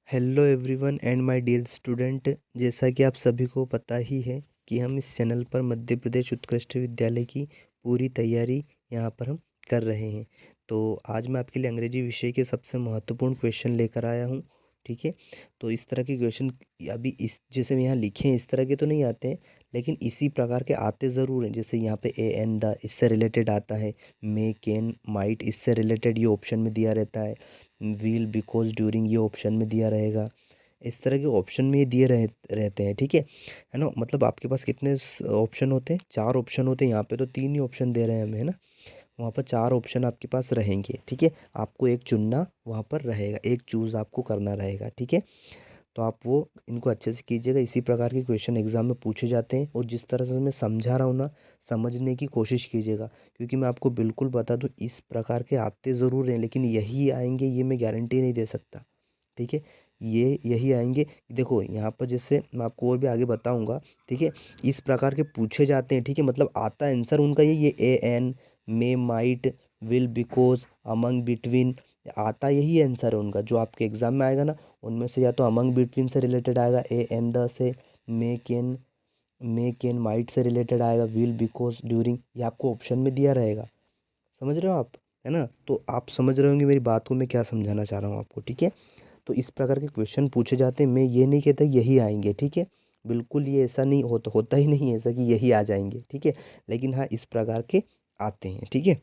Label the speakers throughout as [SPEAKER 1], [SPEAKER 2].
[SPEAKER 1] Hello everyone and my dear student. जैसा कि आप सभी को पता ही है कि हम इस चैनल पर मध्य प्रदेश उत्कृष्ट विद्यालय की पूरी तैयारी यहाँ पर हम कर रहे हैं। तो आज मैं आपके लिए अंग्रेजी विषय के सबसे महत्वपूर्ण क्वेश्चन लेकर आया हूँ। ठीक है, तो इस तरह के क्वेश्चन अभी इस जैसे मैं यहाँ लिखे हैं इस तरह के तो नहीं आते हैं, लेकिन इसी प्रकार के आते ज़रूर हैं। जैसे यहाँ पे ए एन द इससे रिलेटेड आता है, मे कैन माइट इससे रिलेटेड ये ऑप्शन में दिया रहता है, विल बिकॉज ड्यूरिंग ये ऑप्शन में दिया रहेगा। इस तरह के ऑप्शन में ये दिए रहते हैं। ठीक है ना। मतलब आपके पास कितने ऑप्शन होते हैं? 4 ऑप्शन होते हैं। यहाँ पे तो 3 ही ऑप्शन दे रहे हैं हमें, है ना। वहाँ पर 4 ऑप्शन आपके पास रहेंगे। ठीक है, आपको एक चुनना वहाँ पर रहेगा, एक चूज़ आपको करना रहेगा। ठीक है, तो आप वो इनको अच्छे से कीजिएगा। इसी प्रकार के क्वेश्चन एग्जाम में पूछे जाते हैं, और जिस तरह से मैं समझा रहा हूँ ना, समझने की कोशिश कीजिएगा। क्योंकि मैं आपको बिल्कुल बता दूँ, इस प्रकार के आते ज़रूर हैं, लेकिन यही आएंगे ये मैं गारंटी नहीं दे सकता। ठीक है, ये यही आएंगे। देखो यहाँ पर जैसे मैं आपको और भी आगे बताऊंगा। ठीक है, इस प्रकार के पूछे जाते हैं। ठीक है, मतलब आता आंसर उनका ये a an, may might, will because, among between, आता यही आंसर है उनका जो आपके एग्जाम में आएगा ना। उनमें से या तो अमंग बिटवीन से रिलेटेड आएगा, ए एन द से, मे कैन माइट से रिलेटेड आएगा, विल बिकॉज ड्यूरिंग, ये आपको ऑप्शन में दिया रहेगा। समझ रहे हो आप, है ना। तो आप समझ रहे होंगे मेरी बात को, मैं क्या समझाना चाह रहा हूँ आपको। ठीक है, तो इस प्रकार के क्वेश्चन पूछे जाते हैं। मैं ये नहीं कहता यही आएंगे, ठीक है, बिल्कुल ये ऐसा नहीं होता ही नहीं है ऐसा कि यही आ जाएंगे। ठीक है, लेकिन हाँ इस प्रकार के आते हैं। ठीक है,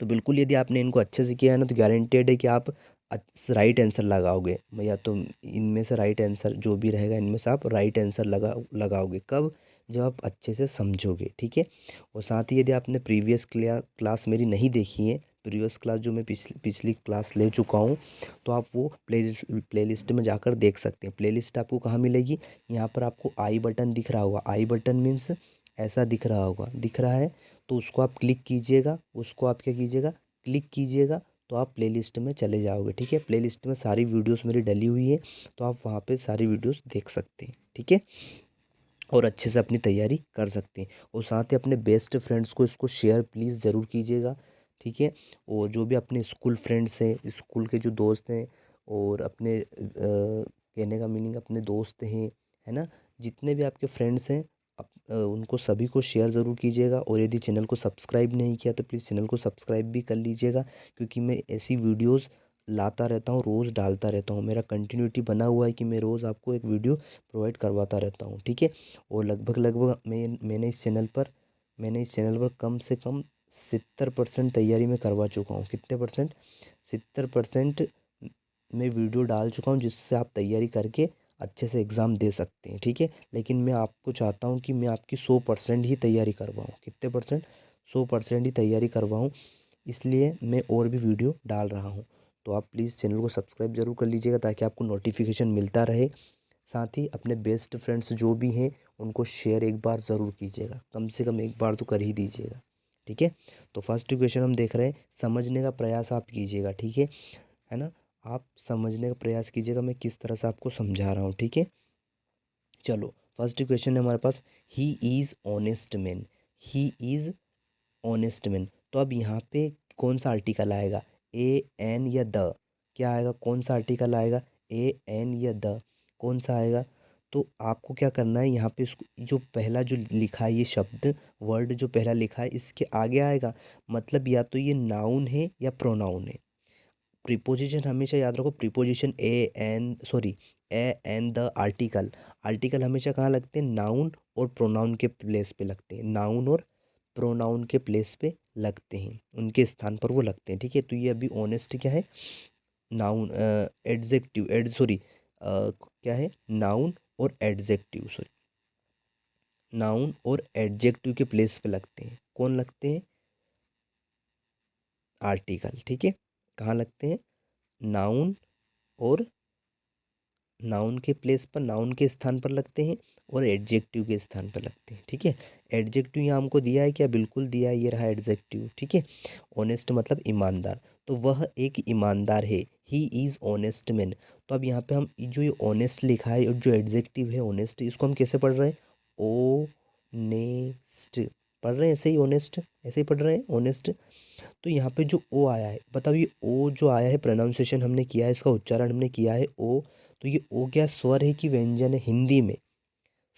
[SPEAKER 1] तो बिल्कुल यदि आपने इनको अच्छे से किया है ना, तो गारंटेड है कि आप राइट आंसर लगाओगे। या तो इनमें से राइट आंसर जो भी रहेगा, इनमें से आप राइट आंसर लगाओगे। कब? जब आप अच्छे से समझोगे। ठीक है, और साथ ही यदि आपने प्रीवियस क्लास मेरी नहीं देखी है, प्रीवियस क्लास जो मैं पिछली क्लास ले चुका हूँ, तो आप वो प्लेलिस्ट में जाकर देख सकते हैं। प्लेलिस्ट आपको कहाँ मिलेगी? यहाँ पर आपको आई बटन दिख रहा होगा। आई बटन मीन्स ऐसा दिख रहा होगा, दिख रहा है, तो उसको आप क्लिक कीजिएगा। उसको आप क्या कीजिएगा? क्लिक कीजिएगा, तो आप प्लेलिस्ट में चले जाओगे। ठीक है, प्लेलिस्ट में सारी वीडियोस मेरी डली हुई है, तो आप वहाँ पे सारी वीडियोस देख सकते हैं। ठीक है, और अच्छे से अपनी तैयारी कर सकते हैं। और साथ ही अपने बेस्ट फ्रेंड्स को इसको शेयर प्लीज़ ज़रूर कीजिएगा। ठीक है, और जो भी अपने स्कूल फ्रेंड्स हैं, स्कूल के जो दोस्त हैं, और अपने कहने का मीनिंग अपने दोस्त हैं, है ना, जितने भी आपके फ्रेंड्स हैं, उनको सभी को शेयर ज़रूर कीजिएगा। और यदि चैनल को सब्सक्राइब नहीं किया तो प्लीज़ चैनल को सब्सक्राइब भी कर लीजिएगा, क्योंकि मैं ऐसी वीडियोज़ लाता रहता हूँ, रोज़ डालता रहता हूँ। मेरा कंटिन्यूटी बना हुआ है कि मैं रोज़ आपको एक वीडियो प्रोवाइड करवाता रहता हूँ। ठीक है, और लगभग लगभग मैंने इस चैनल पर कम से कम 70% तैयारी में करवा चुका हूँ। कितने परसेंट? 70% मैं वीडियो डाल चुका हूँ, जिससे आप तैयारी करके अच्छे से एग्ज़ाम दे सकते हैं। ठीक है, लेकिन मैं आपको चाहता हूँ कि मैं आपकी 100% ही तैयारी करवाऊँ। कितने परसेंट? 100% ही तैयारी करवाऊँ, इसलिए मैं और भी वीडियो डाल रहा हूँ। तो आप प्लीज़ चैनल को सब्सक्राइब ज़रूर कर लीजिएगा, ताकि आपको नोटिफिकेशन मिलता रहे। साथ ही अपने बेस्ट फ्रेंड्स जो भी हैं उनको शेयर एक बार ज़रूर कीजिएगा, कम से कम एक बार तो कर ही दीजिएगा। ठीक है, तो फर्स्ट क्वेश्चन हम देख रहे हैं, समझने का प्रयास आप कीजिएगा। ठीक है ना, आप समझने का प्रयास कीजिएगा मैं किस तरह से आपको समझा रहा हूँ। ठीक है, चलो फर्स्ट क्वेश्चन है हमारे पास, he is honest man. He is honest man, तो अब यहाँ पे कौन सा आर्टिकल आएगा? ए एन या द? क्या आएगा? कौन सा आर्टिकल आएगा? ए एन या द? कौन सा आएगा? तो आपको क्या करना है, यहाँ पे इसको जो पहला जो लिखा है, ये शब्द वर्ड जो पहला लिखा है, इसके आगे आएगा। मतलब या तो ये नाउन है या प्रोनाउन है। प्रीपोजिशन हमेशा याद रखो, preposition a an the article. Article हमेशा कहाँ लगते हैं? नाउन और प्रोनाउन के प्लेस पे लगते हैं। नाउन और प्रोनाउन के प्लेस पे लगते हैं, उनके स्थान पर वो लगते हैं। ठीक है, तो ये अभी ऑनेस्ट क्या है? नाउन, एडजेक्टिव, एड सॉरी क्या है? नाउन और एडजेक्टिव, सॉरी, नाउन और एडजेक्टिव के प्लेस पे लगते हैं। कौन लगते हैं? आर्टिकल। ठीक है, कहाँ लगते हैं? नाउन और नाउन के प्लेस पर, नाउन के स्थान पर लगते हैं, और एडजेक्टिव के स्थान पर लगते हैं। ठीक है, एडजेक्टिव यहाँ हमको दिया है क्या? बिल्कुल दिया है, ये रहा एडजेक्टिव। ठीक है, ऑनेस्ट मतलब ईमानदार, तो वह एक ईमानदार है। ही इज़ ऑनेस्ट मैन। तो अब यहाँ पे हम जो ये ऑनेस्ट लिखा है और जो एडजेक्टिव है ऑनेस्ट, इसको हम कैसे पढ़ रहे हैं? ओ नेस्ट पढ़ रहे हैं ऐसे ही ऑनेस्ट, ऐसे ही पढ़ रहे हैं ऑनेस्ट। तो यहाँ पे जो ओ आया है, बताओ ये ओ जो आया है, प्रोनाउंसिएशन हमने किया है, इसका उच्चारण हमने किया है ओ, तो ये ओ क्या स्वर है कि व्यंजन है? हिंदी में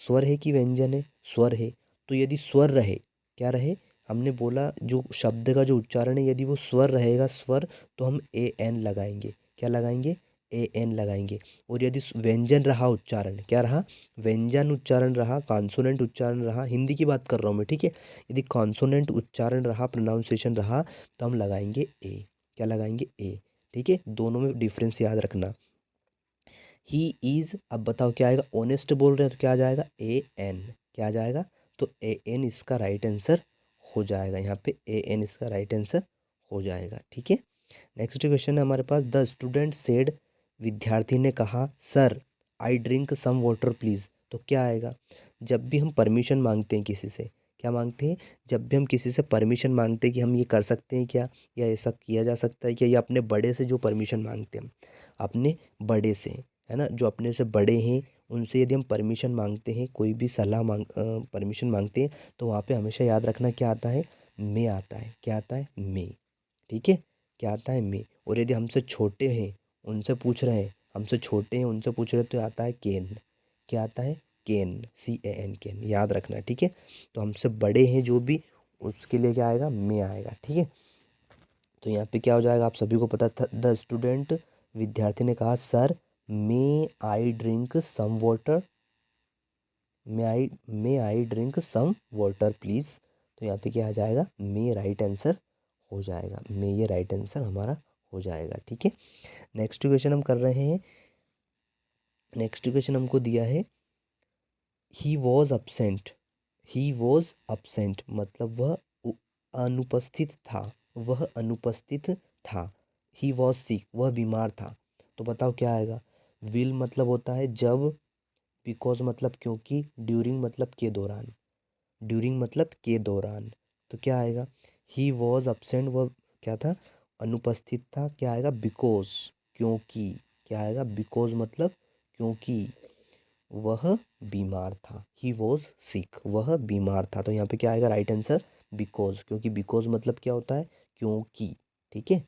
[SPEAKER 1] स्वर है कि व्यंजन है? स्वर है। तो यदि स्वर रहे, क्या रहे, हमने बोला जो शब्द का जो उच्चारण है यदि वो स्वर रहेगा, स्वर, तो हम ए एन लगाएंगे। क्या लगाएंगे? ए एन लगाएंगे। और यदि व्यंजन रहा उच्चारण, क्या रहा? व्यंजन उच्चारण रहा, कॉन्सोनेंट उच्चारण रहा, हिंदी की बात कर रहा हूँ मैं, ठीक है। यदि कॉन्सोनेंट उच्चारण रहा, प्रोनाउंसिएशन रहा, तो हम लगाएंगे ए। क्या लगाएंगे? ए। ठीक है, दोनों में डिफरेंस याद रखना। ही इज़, अब बताओ क्या आएगा? ऑनेस्ट बोल रहे हैं तो क्या आ जाएगा? A N. क्या आ जाएगा? तो ए एन इसका राइट आंसर हो जाएगा। यहाँ पे ए एन इसका राइट आंसर हो जाएगा। ठीक है, नेक्स्ट क्वेश्चन है हमारे पास। द स्टूडेंट सेड, विद्यार्थी ने कहा, sir I drink some water please. तो क्या आएगा? जब भी हम परमिशन मांगते हैं किसी से, क्या मांगते हैं? जब भी हम किसी से परमिशन मांगते हैं कि हम ये कर सकते हैं क्या, या ऐसा किया जा सकता है क्या, या अपने बड़े से जो परमिशन मांगते हैं हम, अपने बड़े से, है ना, जो अपने से बड़े हैं, उनसे यदि हम परमिशन मांगते हैं, कोई भी सलाह परमिशन मांगते हैं, तो वहाँ पे हमेशा याद रखना क्या आता है? मे आता है। क्या आता है? मे। ठीक है, क्या आता है? मे। और यदि हमसे छोटे हैं, उनसे पूछ रहे हैं, हमसे छोटे हैं उनसे पूछ रहे हैं, तो आता है केन। क्या आता है? केन, सी ए एन, केन, याद रखना। ठीक है, तो हमसे बड़े हैं जो भी, उसके लिए क्या आएगा? मे आएगा। ठीक है, तो यहाँ पे क्या हो जाएगा? आप सभी को पता था। द स्टूडेंट, विद्यार्थी ने कहा, sir may I drink some water, may I drink some water please. तो यहाँ पे क्या आ जाएगा? मे राइट आंसर हो जाएगा। मे ये राइट आंसर हमारा हो जाएगा। ठीक है, नेक्स्ट क्वेश्चन हम कर रहे हैं। नेक्स्ट क्वेश्चन हमको दिया है, he was absent. He was absent मतलब वह अनुपस्थित था। वह अनुपस्थित था। ही वॉज सिक, वह बीमार था। तो बताओ क्या आएगा? विल मतलब होता है जब, बिकॉज मतलब क्योंकि, ड्यूरिंग मतलब के दौरान, ड्यूरिंग मतलब के दौरान। तो क्या आएगा? ही वॉज अपसेंट, वह क्या था? अनुपस्थित था। क्या आएगा? बिकॉज, क्योंकि। क्या आएगा? बिकॉज मतलब क्योंकि वह बीमार था। ही वॉज सिक, वह बीमार था। तो यहाँ पे क्या आएगा? राइट आंसर बिकॉज, क्योंकि बिकॉज मतलब क्या होता है? क्योंकि। ठीक है,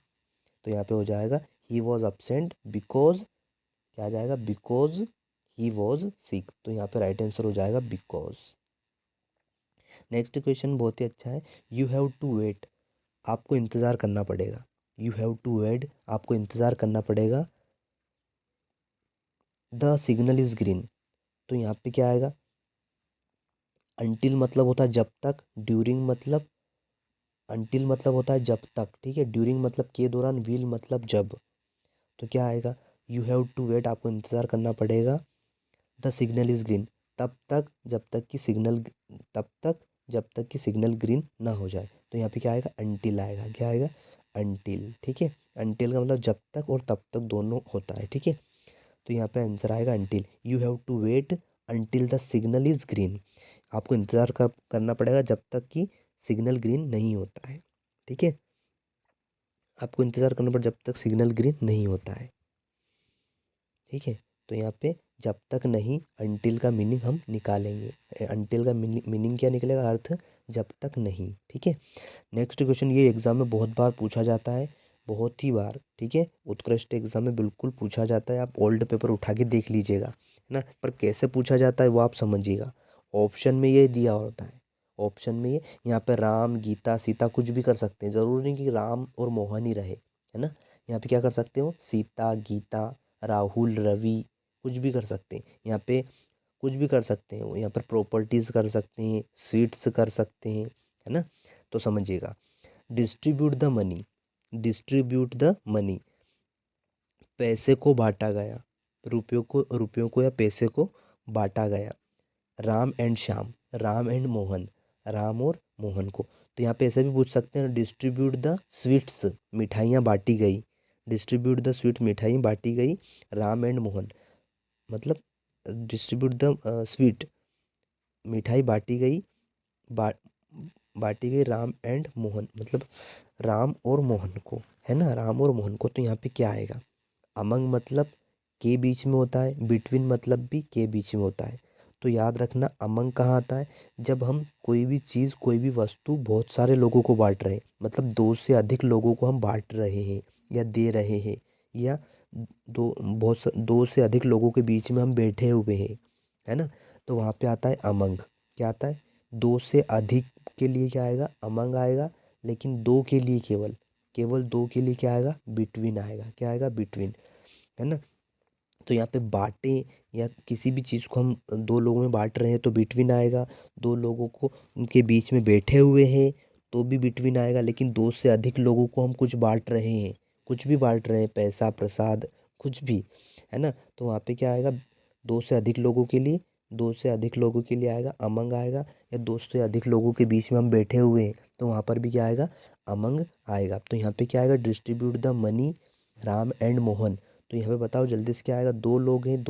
[SPEAKER 1] तो यहाँ पे हो जाएगा ही वॉज अपसेंट बिकॉज, क्या आ जाएगा? Because he was sick. तो यहाँ पे राइट आंसर हो जाएगा बिकॉज। नेक्स्ट क्वेश्चन बहुत ही अच्छा है। यू हैव टू वेट, आपको इंतज़ार करना पड़ेगा। यू हैव टू वेट, आपको इंतज़ार करना पड़ेगा। द सिग्नल इज़ ग्रीन, तो यहाँ पे क्या आएगा? अंटिल मतलब होता है जब तक, ड्यूरिंग मतलब, अंटिल मतलब होता है जब तक, ठीक है, ड्यूरिंग मतलब के दौरान, विल मतलब जब। तो क्या आएगा? यू हैव टू वेट, आपको इंतज़ार करना पड़ेगा। द सिग्नल इज़ ग्रीन, तब तक जब तक कि सिग्नल, तब तक जब तक कि सिग्नल ग्रीन ना हो जाए। तो यहाँ पे क्या आएगा? अंटिल आएगा। क्या आएगा? अंटिल। ठीक है, अंटिल का मतलब जब तक और तब तक दोनों होता है। ठीक है, तो यहाँ पे आंसर आएगा until. You have to wait until the signal is green, आपको इंतज़ार करना पड़ेगा जब तक कि सिग्नल ग्रीन नहीं होता है। ठीक है, आपको इंतज़ार करना पड़ेगा जब तक सिग्नल ग्रीन नहीं होता है। ठीक है, तो यहाँ पे जब तक नहीं, अंटिल का मीनिंग हम निकालेंगे। अंटिल का मीनिंग क्या निकलेगा? अर्थ जब तक नहीं। ठीक है, नेक्स्ट क्वेश्चन, ये एग्जाम में बहुत बार पूछा जाता है, बहुत ही बार। ठीक है, उत्कृष्ट एग्जाम में बिल्कुल पूछा जाता है। आप ओल्ड पेपर उठा के देख लीजिएगा, है ना, पर कैसे पूछा जाता है वो आप समझिएगा। ऑप्शन में ये दिया होता है, ऑप्शन में ये, यहाँ पे राम, गीता, सीता कुछ भी कर सकते हैं, ज़रूरी नहीं कि राम और मोहन ही रहे, है ना। यहाँ पे क्या कर सकते हो? सीता, गीता, राहुल, रवि, कुछ भी कर सकते हैं यहाँ पे, कुछ भी कर सकते हैं। यहाँ पर प्रॉपर्टीज़ कर सकते हैं, स्वीट्स कर सकते हैं, है ना। तो समझिएगा, distribute the money, distribute the money, पैसे को बांटा गया, रुपयों को या पैसे को बांटा गया। राम एंड श्याम, राम एंड मोहन, राम और मोहन को। तो यहाँ पे ऐसे भी पूछ सकते हैं, डिस्ट्रीब्यूट द स्वीट्स, मिठाइयाँ बांटी गई। डिस्ट्रीब्यूट द स्वीट, मिठाई बांटी गई, राम एंड मोहन, मतलब डिस्ट्रीब्यूट द स्वीट, मिठाई बांटी गई, बा बांटी गई राम एंड मोहन, मतलब राम और मोहन को, है ना, राम और मोहन को। तो यहाँ पे क्या आएगा? अमंग मतलब के बीच में होता है, बिटवीन मतलब भी के बीच में होता है। तो याद रखना अमंग कहाँ आता है, जब हम कोई भी चीज़ कोई भी वस्तु बहुत सारे लोगों को बांट रहे हैं, मतलब दो से अधिक लोगों को हम बांट रहे हैं या दे रहे हैं, या दो से अधिक लोगों के बीच में हम बैठे हुए हैं, है ना, तो वहाँ पे आता है अमंग। क्या आता है, दो से अधिक के लिए क्या आएगा, अमंग आएगा, लेकिन दो के लिए केवल केवल दो के लिए क्या आएगा, बिटवीन आएगा। क्या आएगा, बिटवीन, है ना। तो यहाँ पे बांटे या किसी भी चीज़ को हम दो लोगों में बांट रहे हैं तो बिटवीन आएगा, दो लोगों को उनके बीच में बैठे हुए हैं तो भी बिटवीन आएगा, लेकिन दो से अधिक लोगों को हम कुछ बांट रहे हैं, कुछ भी बांट रहे हैं, पैसा प्रसाद कुछ भी, है ना, तो वहाँ पे क्या आएगा, दो से अधिक लोगों के लिए, दो से अधिक लोगों के लिए आएगा अमंग आएगा, या दो से अधिक लोगों के बीच में हम बैठे हुए हैं तो वहाँ पर भी क्या आएगा, अमंग आएगा। तो यहाँ पे क्या आएगा, distribute the money Ram and Mohan. तो यहाँ पे बताओ जल्दी से क्या आएगा, दो लोग हैं,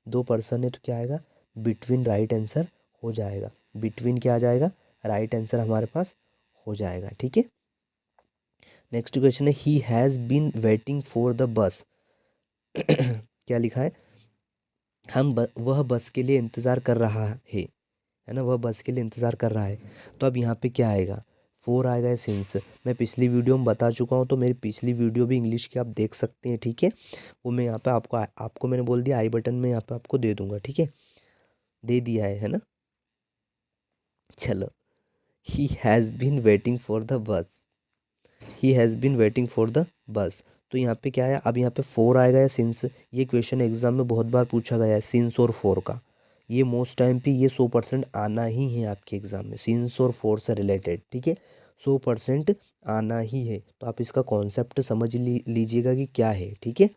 [SPEAKER 1] दो पर्सन है, तो क्या आएगा, बिटवीन राइट आंसर हो जाएगा। बिटवीन क्या आ जाएगा, राइट आंसर हमारे पास हो जाएगा। ठीक है, नेक्स्ट क्वेश्चन है, he has been waiting for the bus. क्या लिखा है, वह बस के लिए इंतज़ार कर रहा है ना, वह बस के लिए इंतज़ार कर रहा है। तो अब यहाँ पे क्या आएगा, फोर आएगा सिंस। मैं पिछली वीडियो में बता चुका हूँ, तो मेरी पिछली वीडियो भी इंग्लिश की आप देख सकते हैं। ठीक है, वो मैं यहाँ पे आपको मैंने बोल दिया, आई बटन में यहाँ पे आपको दे दूंगा। ठीक है, दे दिया है ना। चलो, he has been waiting for the bus, he has been waiting for the bus. तो यहाँ पे क्या है, अब यहाँ पे फोर आएगा या सिंस। ये क्वेश्चन एग्जाम में बहुत बार पूछा गया है, सिंस और फोर का। ये मोस्ट टाइम पे ये 100% आना ही है आपके एग्जाम में, सिंस और फोर से रिलेटेड। ठीक है, 100% आना ही है। तो आप इसका कॉन्सेप्ट समझ लीजिएगा कि क्या है। ठीक है,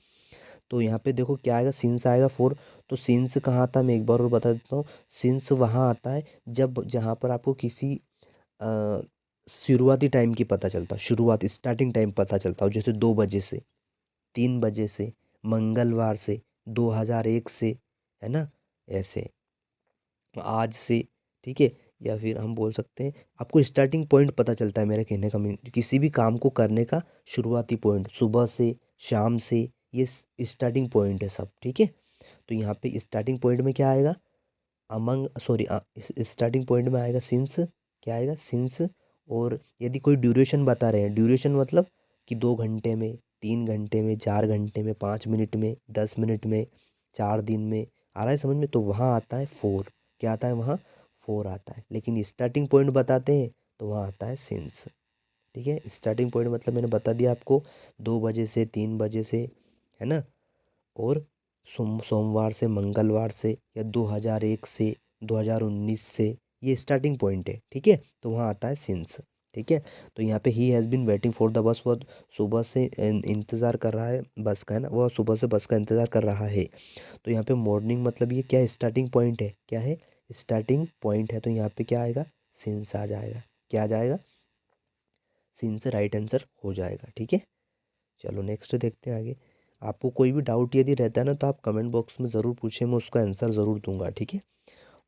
[SPEAKER 1] तो यहाँ पे देखो क्या आएगा, सिंस आएगा फोर। तो सिंस कहाँ आता है, मैं एक बार और बता देता हूँ। सिंस वहाँ आता है जब जहाँ पर आपको किसी शुरुआती टाइम की पता चलता, शुरुआत स्टार्टिंग टाइम पता चलता हो, जैसे 2 बजे से, 3 बजे से, मंगलवार से, 2001 से, है ना, ऐसे आज से। ठीक है, या फिर हम बोल सकते हैं आपको स्टार्टिंग पॉइंट पता चलता है, मेरे कहने का मीन किसी भी काम को करने का शुरुआती पॉइंट, सुबह से शाम से, ये स्टार्टिंग पॉइंट है सब। ठीक है, तो यहाँ पे स्टार्टिंग पॉइंट में क्या आएगा, अमंग सॉरी स्टार्टिंग पॉइंट में आएगा सिंस। क्या आएगा, सिंस। और यदि कोई ड्यूरेशन बता रहे हैं, ड्यूरेशन मतलब कि 2 घंटे में, 3 घंटे में, 4 घंटे में, 5 मिनट में, 10 मिनट में, 4 दिन में, आ रहा है समझ में, तो वहाँ आता है फोर। क्या आता है वहाँ, फोर आता है। लेकिन स्टार्टिंग पॉइंट बताते हैं तो वहाँ आता है सिंस। ठीक है, स्टार्टिंग पॉइंट मतलब मैंने बता दिया आपको, 2 बजे से, 3 बजे से, है ना, और सोमवार से, मंगलवार से, या 2001 से, 2019 से, ये स्टार्टिंग पॉइंट है। ठीक है, तो वहाँ आता है सिंस। ठीक है, तो यहाँ पे he has been waiting for the bus, वो सुबह से इंतज़ार कर रहा है बस का, है ना, वह सुबह से बस का इंतज़ार कर रहा है। तो यहाँ पे मॉर्निंग मतलब ये क्या है, स्टार्टिंग पॉइंट है। क्या है, स्टार्टिंग पॉइंट है, तो यहाँ पे क्या आएगा, सिंस आ जाएगा। क्या आ जाएगा, सिंस राइट आंसर हो जाएगा। ठीक है, चलो नेक्स्ट देखते हैं आगे। आपको कोई भी डाउट यदि रहता है ना, तो आप कमेंट बॉक्स में ज़रूर पूछें, मैं उसका आंसर ज़रूर दूंगा। ठीक है,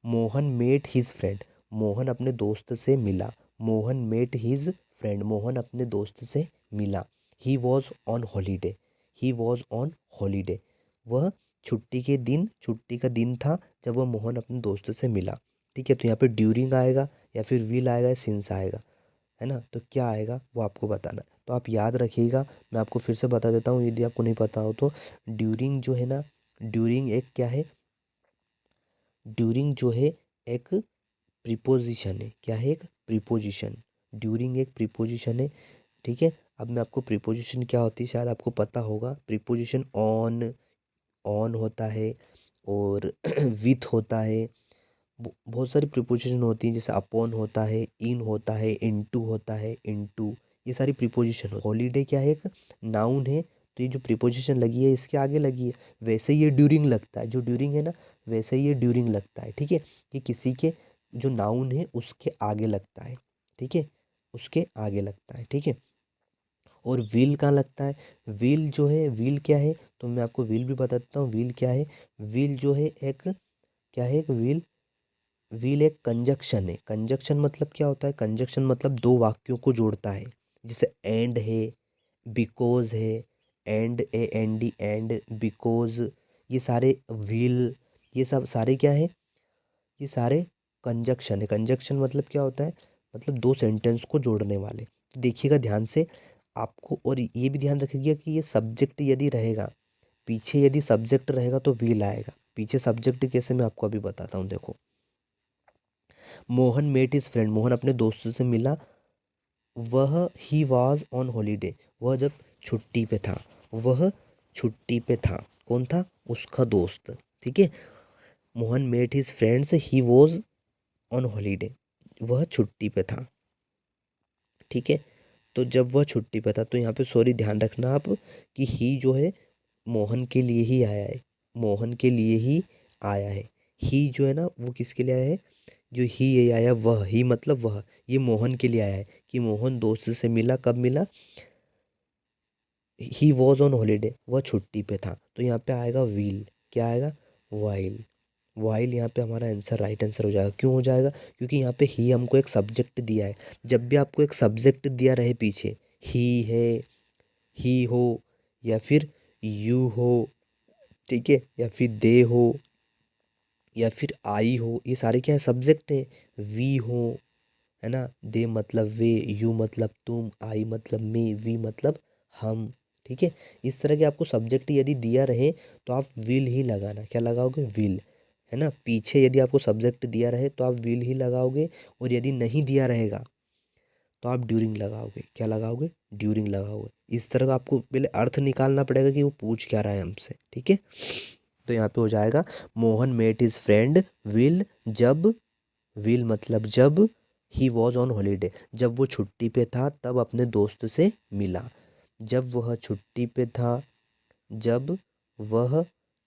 [SPEAKER 1] Mohan met his friend, Mohan अपने दोस्त से मिला। Mohan met his friend, Mohan अपने दोस्त से मिला। He was on holiday, he was on holiday, वह छुट्टी का दिन था जब वह मोहन अपने दोस्त से मिला। ठीक है, तो यहाँ पे ड्यूरिंग आएगा या फिर विल आएगा या सिंस आएगा, है ना, तो क्या आएगा वो आपको बताना है। तो आप याद रखिएगा, मैं आपको फिर से बता देता हूँ यदि आपको नहीं पता हो तो। ड्यूरिंग जो है ना, ड्यूरिंग एक क्या है, ड्यूरिंग जो है एक प्रीपोजिशन है। क्या है, एक प्रीपोजिशन। ड्यूरिंग एक प्रीपोजिशन है। ठीक है, अब मैं आपको प्रीपोजिशन क्या होती है शायद आपको पता होगा। प्रीपोजिशन ऑन, ऑन होता है, और विथ होता है, बहुत सारी प्रीपोजिशन होती हैं, जैसे अपॉन होता है, इन होता है, इनटू होता है, इनटू, ये सारी प्रीपोजिशन हो। हॉलीडे क्या है, एक नाउन है, तो ये जो प्रीपोजिशन लगी है इसके आगे लगी है, वैसे ही ये ड्यूरिंग लगता है, जो ड्यूरिंग है ना वैसे ही ये ड्यूरिंग लगता है। ठीक है, कि किसी के जो नाउन है उसके आगे लगता है। ठीक है, उसके आगे लगता है। ठीक है, और व्हील कहाँ लगता है, व्हील जो है, व्हील क्या है, तो मैं आपको व्हील भी बता देता हूँ। व्हील क्या है, व्हील जो है एक, क्या है, एक व्हील, व्हील एक कंजक्शन है। कंजक्शन मतलब क्या होता है, कंजक्शन मतलब दो वाक्यों को जोड़ता है, जैसे एंड है, बिकॉज है, and A N D, and, because, ये सारे व्हील, ये सब सारे क्या है, ये सारे कंजक्शन है। कंजक्शन मतलब क्या होता है, मतलब दो सेंटेंस को जोड़ने वाले। तो देखिएगा ध्यान से आपको, और ये भी ध्यान रखिएगा कि ये सब्जेक्ट यदि रहेगा, पीछे यदि सब्जेक्ट रहेगा तो विल आएगा। पीछे सब्जेक्ट कैसे, मैं आपको अभी बताता हूँ। देखो, Mohan met his friend, Mohan अपने दोस्तों से मिला। वह ही वॉज ऑन हॉलीडे, वह जब छुट्टी पे था। वह छुट्टी पे था, कौन था, उसका दोस्त। ठीक है, Mohan met his friends, he was on holiday, वह छुट्टी पे था। ठीक है, तो जब वह छुट्टी पे था, तो यहाँ पे सॉरी ध्यान रखना आप कि ही जो है मोहन के लिए ही आया है, मोहन के लिए ही आया है। ही जो है ना वो किसके लिए आया है, जो ही ये आया, वह ही मतलब वह, ये मोहन के लिए आया है कि मोहन दोस्त से मिला, कब मिला, ही वॉज ऑन हॉलीडे, वह छुट्टी पे था। तो यहाँ पे आएगा विल, क्या आएगा, वाइल। वाइल यहाँ पे हमारा आंसर, राइट आंसर हो जाएगा। क्यों हो जाएगा, क्योंकि यहाँ पे ही हमको एक सब्जेक्ट दिया है। जब भी आपको एक सब्जेक्ट दिया रहे पीछे, ही है, ही हो, या फिर यू हो, ठीक है, या फिर दे हो, या फिर आई हो, ये सारे क्या है, सब्जेक्ट है। वी हो, है ना, दे मतलब वे, यू मतलब तुम, आई मतलब मैं, वी मतलब हम। ठीक है, इस तरह के आपको सब्जेक्ट यदि दिया रहे तो आप विल ही लगाना, क्या लगाओगे, विल, है ना। पीछे यदि आपको सब्जेक्ट दिया रहे तो आप विल ही लगाओगे, और यदि नहीं दिया रहेगा तो आप ड्यूरिंग लगाओगे, क्या लगाओगे, ड्यूरिंग लगाओगे। इस तरह का आपको पहले अर्थ निकालना पड़ेगा कि वो पूछ क्या रहा है हमसे। ठीक है, तो यहाँ पे हो जाएगा Mohan met his friend will, जब, विल मतलब जब, ही वॉज ऑन हॉलीडे, जब वो छुट्टी पे था तब अपने दोस्त से मिला। जब वह छुट्टी पे था, जब वह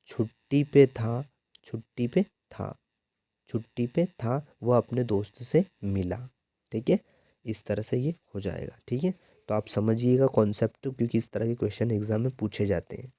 [SPEAKER 1] छुट्टी पे था, छुट्टी पे था, छुट्टी पे था, वह अपने दोस्त से मिला। ठीक है, इस तरह से ये हो जाएगा। ठीक है, तो आप समझिएगा कॉन्सेप्ट, क्योंकि इस तरह के क्वेश्चन एग्जाम में पूछे जाते हैं।